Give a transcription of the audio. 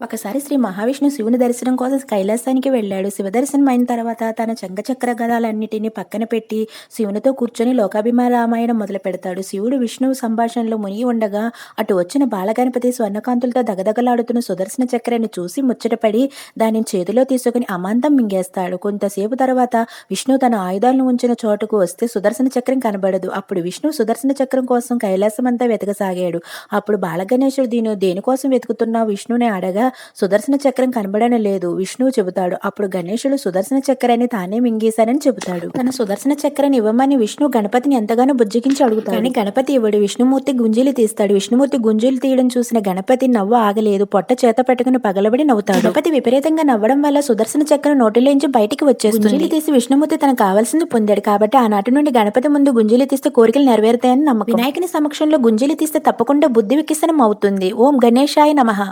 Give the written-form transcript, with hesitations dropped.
ఒకసారి శ్రీ మహావిష్ణువు శివుని దర్శనం కోసం కైలాసానికి వెళ్ళాడు. శివదర్శనం అయిన తర్వాత తన చంగచక్ర గదాలన్నిటిని పక్కన పెట్టి శివునితో కూర్చొని లోకాభిమాన రామాయణం మొదలు పెడతాడు. శివుడు విష్ణువు సంభాషణలో మునిగి ఉండగా అటు వచ్చిన బాలగణపతి స్వర్ణకాంతులతో దగదగలాడుతున్న సుదర్శన చక్రాన్ని చూసి ముచ్చటపడి దానిని చేతిలో తీసుకుని అమాంతం మింగేస్తాడు. కొంతసేపు తర్వాత విష్ణువు తన ఆయుధాలను ఉంచిన చోటుకు వస్తే సుదర్శన చక్రం కనబడదు. అప్పుడు విష్ణువు సుదర్శన చక్రం కోసం కైలాసం అంతా వెతకసాగాడు. అప్పుడు బాలగణేశుడు దేనికోసం వెతుకుతున్నా విష్ణువుని అడగా సుదర్శన చక్రం కనబడని లేదు విష్ణువు చెబుతాడు. అప్పుడు గణేశుడు సుదర్శన చక్రాన్ని తానే మింగేశానని చెబుతాడు. తన సుదర్శన చక్రాన్ని ఇవ్వమని విష్ణువు గణపతిని ఎంతగానో బుజ్జగించి అడుగుతాడు. కానీ గణపతి ఇవ్వడు. విష్ణుమూర్తి గుంజీలు తీస్తాడు. విష్ణుమూర్తి గుంజీలు తీయడం చూసిన గణపతి నవ్వు ఆగలేదు. పొట్ట చేత పట్టుకుని పగలబడి నవ్వుతాడు. గణపతి విపరీతంగా నవ్వడం వల్ల సుదర్శన చక్రం నోటిలోంచి బయటికి వచ్చేస్తుంది. గుంజీలు తీసి విష్ణుమూర్తి తనకు కావాల్సింది పొందాడు. కాబట్టి ఆనాటి నుండి గణపతి ముందు గుంజీలు తీస్తే కోరికలు నెరవేరుతాయని నమ్మకం. వినాయకుని సమక్షంలో గుంజీలు తీస్తే తప్పకుండా బుద్ధి వికసనం అవుతుంది. ఓం గణేశాయ నమః.